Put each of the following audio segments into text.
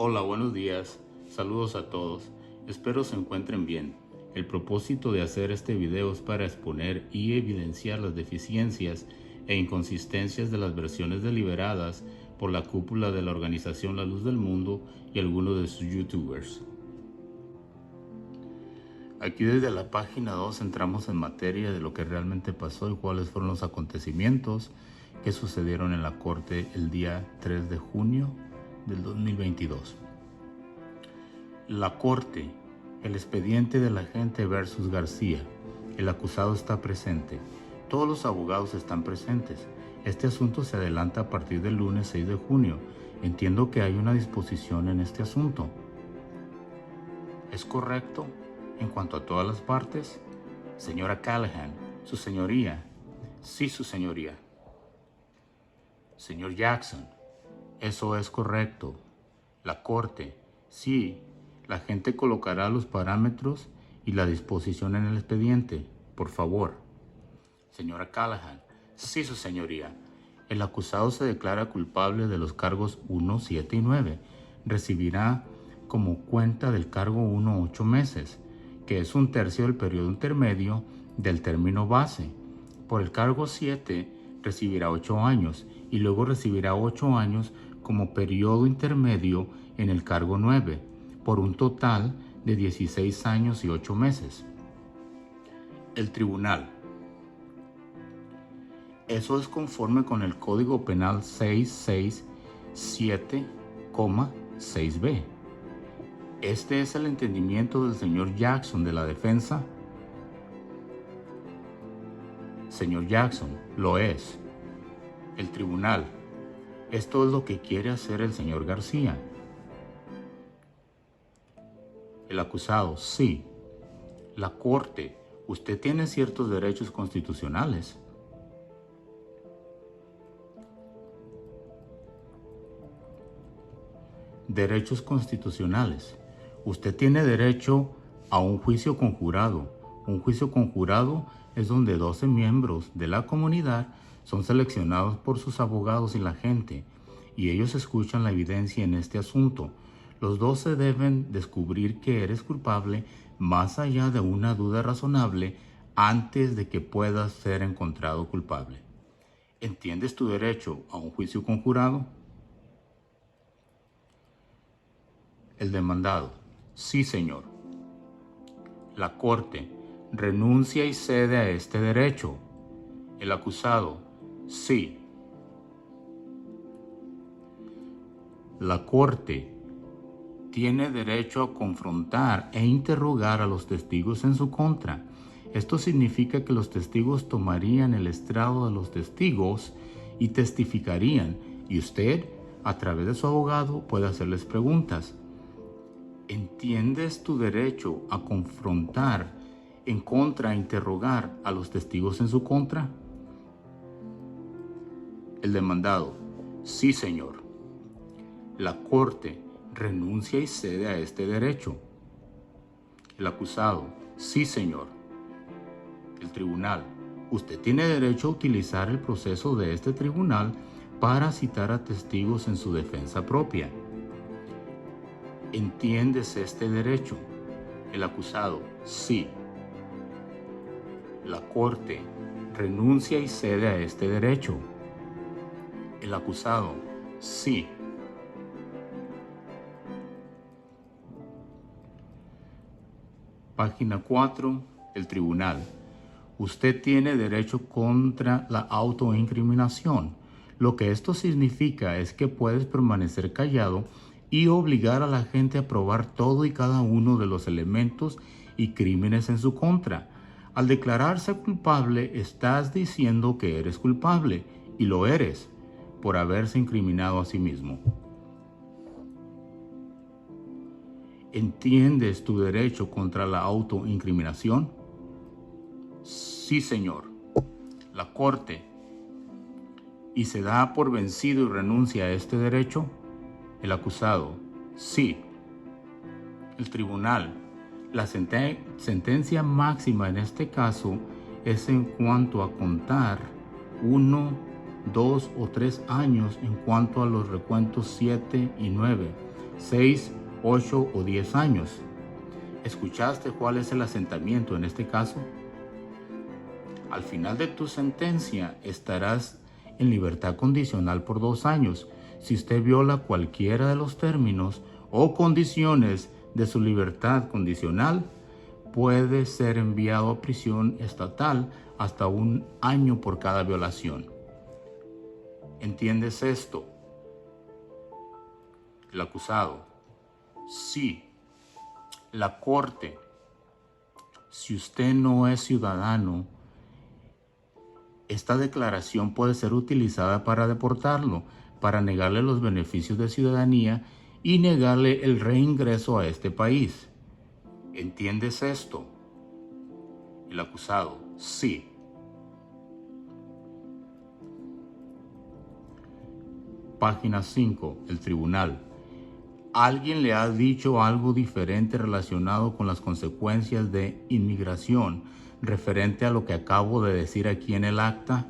Hola, buenos días. Saludos a todos. Espero se encuentren bien. El propósito de hacer este video es para exponer y evidenciar las deficiencias e inconsistencias de las versiones deliberadas por la cúpula de la organización La Luz del Mundo y algunos de sus youtubers. Aquí desde la página 2 entramos en materia de lo que realmente pasó y cuáles fueron los acontecimientos que sucedieron en la corte el día 3 de junio del 2022. La corte, el expediente del agente versus García. El acusado está presente. Todos los abogados están presentes. Este asunto se adelanta a partir del lunes 6 de junio. Entiendo que hay una disposición en este asunto. ¿Es correcto en cuanto a todas las partes? Señora Callahan, su señoría. Sí, su señoría. Señor Jackson, eso es correcto. La corte, sí. La gente colocará los parámetros y la disposición en el expediente, por favor. Señora Callahan, sí, su señoría. El acusado se declara culpable de los cargos 1, 7 y 9. Recibirá como cuenta del cargo 1 8 meses, que es un tercio del periodo intermedio del término base. Por el cargo 7 recibirá 8 años y luego recibirá 8 años como periodo intermedio en el cargo 9, por un total de 16 años y 8 meses. El tribunal. Eso es conforme con el Código Penal 667,6b. Este es el entendimiento del señor Jackson de la defensa. Señor Jackson, lo es. El tribunal. Esto es lo que quiere hacer el señor García. El acusado, sí. La corte, usted tiene ciertos derechos constitucionales. Derechos constitucionales. Usted tiene derecho a un juicio conjurado. Un juicio conjurado es donde 12 miembros de la comunidad son seleccionados por sus abogados y la gente, y ellos escuchan la evidencia en este asunto. Los 12 deben descubrir que eres culpable más allá de una duda razonable antes de que puedas ser encontrado culpable. ¿Entiendes tu derecho a un juicio conjurado? El demandado. Sí, señor. La corte renuncia y cede a este derecho. El acusado. Sí. La corte tiene derecho a confrontar e interrogar a los testigos en su contra. Esto significa que los testigos tomarían el estrado de los testigos y testificarían, y usted, a través de su abogado, puede hacerles preguntas. ¿Entiendes tu derecho a confrontar en contra e interrogar a los testigos en su contra? El demandado. Sí, señor. La corte renuncia y cede a este derecho. El acusado. Sí, señor. El tribunal. Usted tiene derecho a utilizar el proceso de este tribunal para citar a testigos en su defensa propia. ¿Entiendes este derecho? El acusado. Sí. La corte renuncia y cede a este derecho. El acusado. Sí. Página 4. El tribunal. Usted tiene derecho contra la autoincriminación. Lo que esto significa es que puedes permanecer callado y obligar a la gente a probar todo y cada uno de los elementos y crímenes en su contra. Al declararse culpable, estás diciendo que eres culpable, y lo eres, por haberse incriminado a sí mismo. ¿Entiendes tu derecho contra la autoincriminación? Sí, señor. La corte. ¿Y se da por vencido y renuncia a este derecho? El acusado. Sí. El tribunal. La sentencia máxima en este caso es en cuanto a contar 1, 2 o 3 años en cuanto a los recuentos 7 y 9. 6, 8 o 10 años. ¿Escuchaste cuál es el asentamiento en este caso? Al final de tu sentencia estarás en libertad condicional por 2 años si usted viola cualquiera de los términos o condiciones de su libertad condicional. Puede ser enviado a prisión estatal hasta 1 año por cada violación. ¿Entiendes esto? El acusado: sí. La corte: si usted no es ciudadano, esta declaración puede ser utilizada para deportarlo, para negarle los beneficios de ciudadanía y negarle el reingreso a este país. ¿Entiendes esto? El acusado: sí. Página 5. El tribunal: ¿alguien le ha dicho algo diferente relacionado con las consecuencias de inmigración referente a lo que acabo de decir aquí en el acta?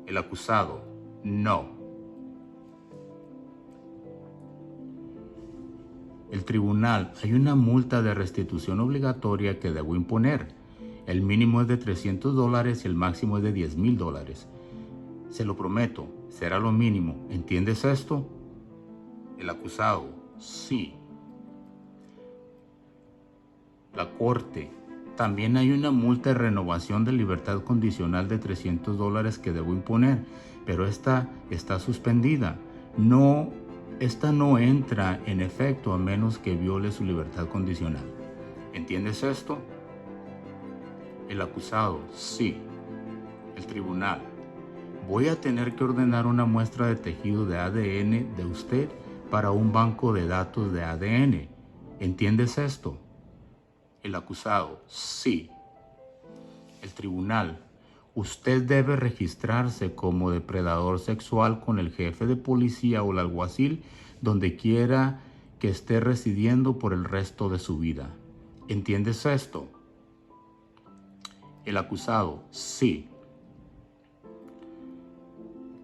El acusado: no. El tribunal: hay una multa de restitución obligatoria que debo imponer. El mínimo es de $300 y el máximo es de $10,000. Se lo prometo, será lo mínimo. ¿Entiendes esto? El acusado: sí. La corte: también hay una multa de renovación de libertad condicional de $300 que debo imponer, pero esta está suspendida. Esta no entra en efecto a menos que viole su libertad condicional. ¿Entiendes esto? El acusado: sí. El tribunal: voy a tener que ordenar una muestra de tejido de ADN de usted para un banco de datos de ADN. ¿Entiendes esto? El acusado: sí. El tribunal: usted debe registrarse como depredador sexual con el jefe de policía o el alguacil donde quiera que esté residiendo por el resto de su vida. ¿Entiendes esto? El acusado: sí.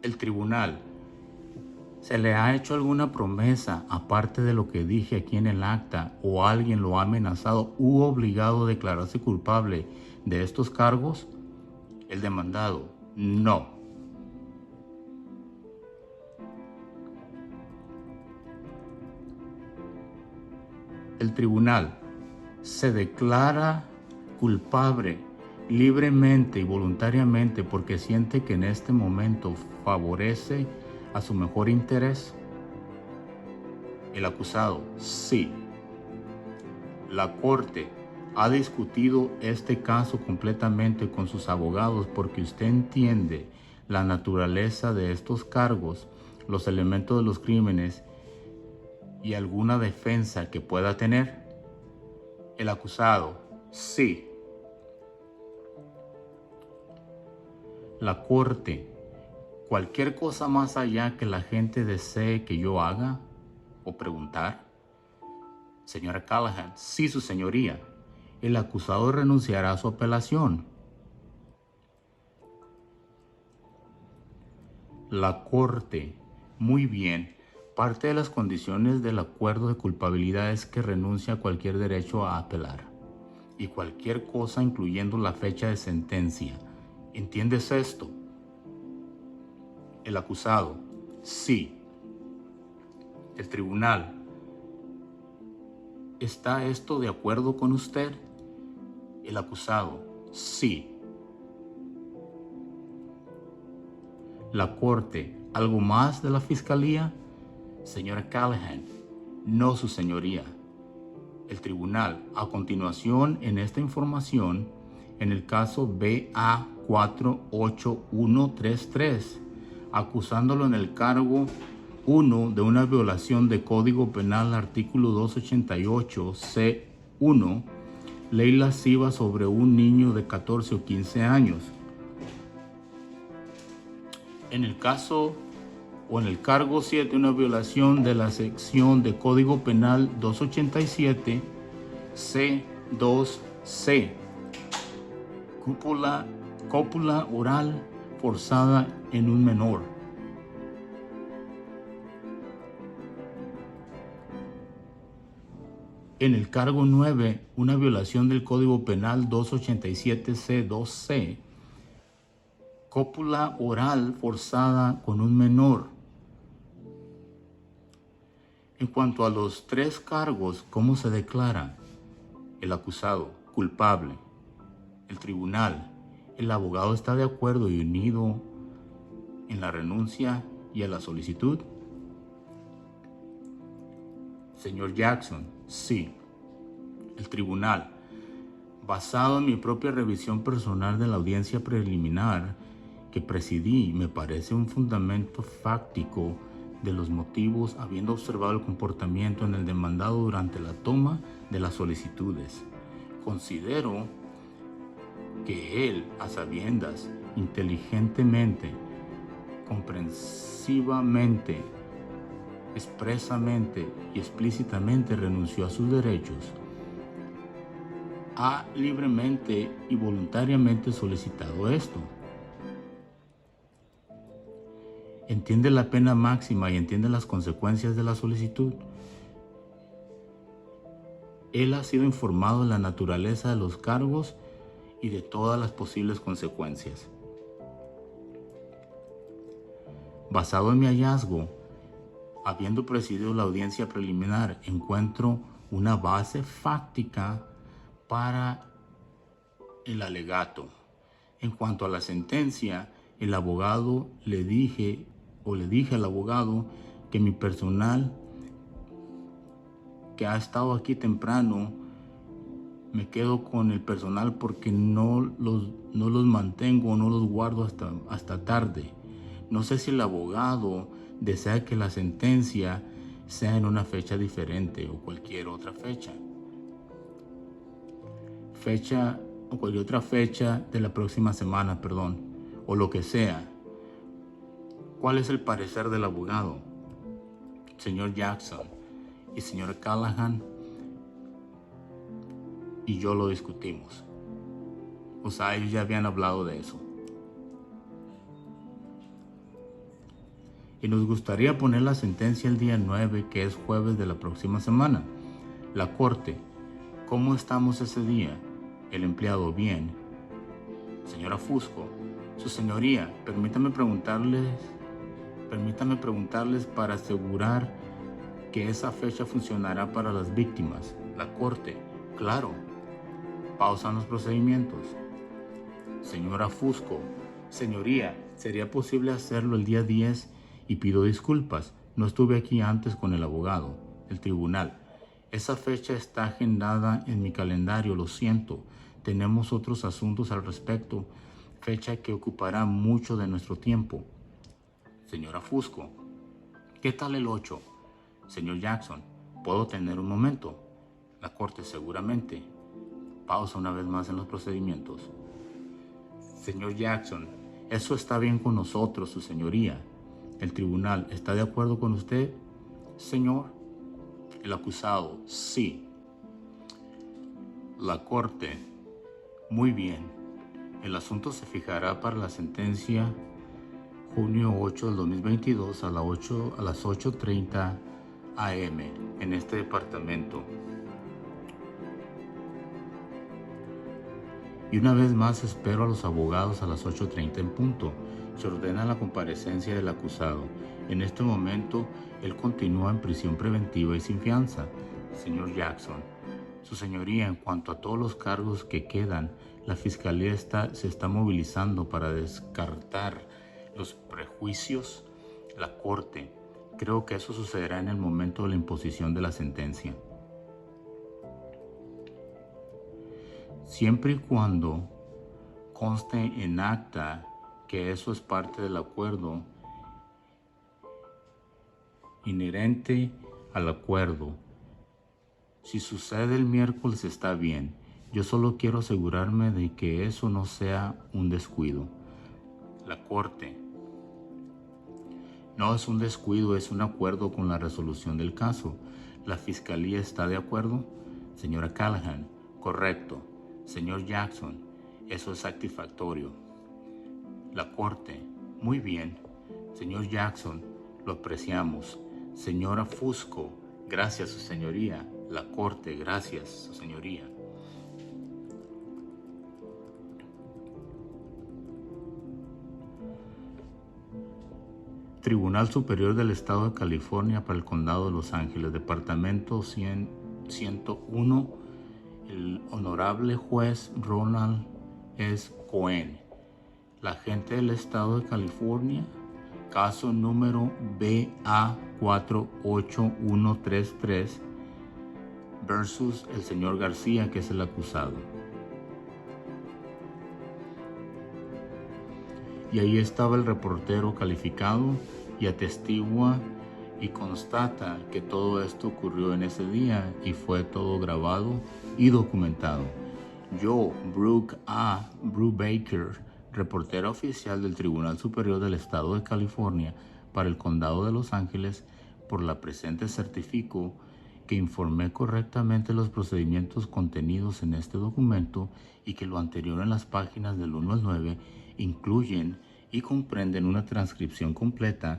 El tribunal: ¿se le ha hecho alguna promesa aparte de lo que dije aquí en el acta o alguien lo ha amenazado u obligado a declararse culpable de estos cargos? El demandado: no. El tribunal: se declara culpable libremente y voluntariamente porque siente que en este momento favorece a su mejor interés. El acusado: sí. La corte ha discutido este caso completamente con sus abogados porque usted entiende la naturaleza de estos cargos, los elementos de los crímenes y alguna defensa que pueda tener. El acusado: sí. La corte: cualquier cosa más allá que la gente desee que yo haga o preguntar. Señora Callahan: sí, su señoría. El acusado renunciará a su apelación. La corte: muy bien. Parte de las condiciones del acuerdo de culpabilidad es que renuncia a cualquier derecho a apelar y cualquier cosa incluyendo la fecha de sentencia. ¿Entiendes esto? El acusado: sí. El tribunal: ¿está esto de acuerdo con usted? El acusado: sí. La corte: ¿algo más de la fiscalía? Señora Callahan: no, su señoría. El tribunal: a continuación, en esta información, en el caso BA 48133, acusándolo en el cargo 1 de una violación de Código Penal artículo 288 C1, ley lasciva sobre un niño de 14 o 15 años. En el caso o en el cargo 7, una violación de la sección de Código Penal 287 C2C, cópula oral forzada en un menor. En el cargo 9, una violación del Código Penal 287C2C, cópula oral forzada con un menor. En cuanto a los 3 cargos, ¿cómo se declara? El acusado, culpable. El tribunal, el abogado está de acuerdo y unido en la renuncia y a la solicitud. Señor Jackson, sí. El tribunal, basado en mi propia revisión personal de la audiencia preliminar que presidí, me parece un fundamento fáctico de los motivos, habiendo observado el comportamiento en el demandado durante la toma de las solicitudes. Considero que él, a sabiendas, inteligentemente, comprensivamente, expresamente y explícitamente renunció a sus derechos, ha libremente y voluntariamente solicitado esto. Entiende la pena máxima y entiende las consecuencias de la solicitud. Él ha sido informado de la naturaleza de los cargos y de todas las posibles consecuencias. Basado en mi hallazgo, habiendo presidido la audiencia preliminar, encuentro una base fáctica para el alegato. En cuanto a la sentencia, el abogado le dije al abogado que mi personal que ha estado aquí temprano, me quedo con el personal porque no los mantengo, no los guardo hasta tarde. No sé si el abogado desea que la sentencia sea en una fecha diferente o cualquier otra fecha. O cualquier otra fecha de la próxima semana, o lo que sea. ¿Cuál es el parecer del abogado? Señor Jackson y señor Callahan y yo lo discutimos. O sea, ellos ya habían hablado de eso. Y nos gustaría poner la sentencia el día 9, que es jueves de la próxima semana. La corte, ¿cómo estamos ese día? El empleado, bien. Señora Fusco, su señoría, permítame preguntarles para asegurar que esa fecha funcionará para las víctimas. La corte, claro. Pausan los procedimientos. Señora Fusco, señoría, ¿sería posible hacerlo el día 10? Y pido disculpas, no estuve aquí antes con el abogado. El tribunal, esa fecha está agendada en mi calendario, lo siento. Tenemos otros asuntos al respecto, fecha que ocupará mucho de nuestro tiempo. Señora Fusco, ¿qué tal el 8? Señor Jackson, ¿puedo tener un momento? La corte, seguramente. Pausa una vez más en los procedimientos. Señor Jackson, eso está bien con nosotros, su señoría. El tribunal, ¿está de acuerdo con usted, señor? El acusado, sí. La corte, muy bien. El asunto se fijará para la sentencia junio 8 del 2022 a las 8:30 AM en este departamento. Y una vez más espero a los abogados a las 8:30 en punto. Se ordena la comparecencia del acusado. En este momento, él continúa en prisión preventiva y sin fianza. Señor Jackson, su señoría, en cuanto a todos los cargos que quedan, la fiscalía se está movilizando para descartar los prejuicios. La corte, creo que eso sucederá en el momento de la imposición de la sentencia. Siempre y cuando conste en acta que eso es parte del acuerdo, inherente al acuerdo. Si sucede el miércoles está bien. Yo solo quiero asegurarme de que eso no sea un descuido. La corte. No es un descuido, es un acuerdo con la resolución del caso. ¿La fiscalía está de acuerdo? Señora Callahan, correcto. Señor Jackson, eso es satisfactorio. La corte, muy bien. Señor Jackson, lo apreciamos. Señora Fusco, gracias, su señoría. La Corte, gracias, Su Señoría. Tribunal Superior del Estado de California para el Condado de Los Ángeles, Departamento 101, el Honorable Juez Ronald S. Cohen. La gente del Estado de California, caso número BA48133 versus el señor García, que es el acusado. Y ahí estaba el reportero calificado y atestigua y constata que todo esto ocurrió en ese día y fue todo grabado y documentado. Yo, Brooke Baker, reportera oficial del Tribunal Superior del Estado de California para el Condado de Los Ángeles, por la presente certifico que informé correctamente los procedimientos contenidos en este documento y que lo anterior en las páginas del 1 al 9 incluyen y comprenden una transcripción completa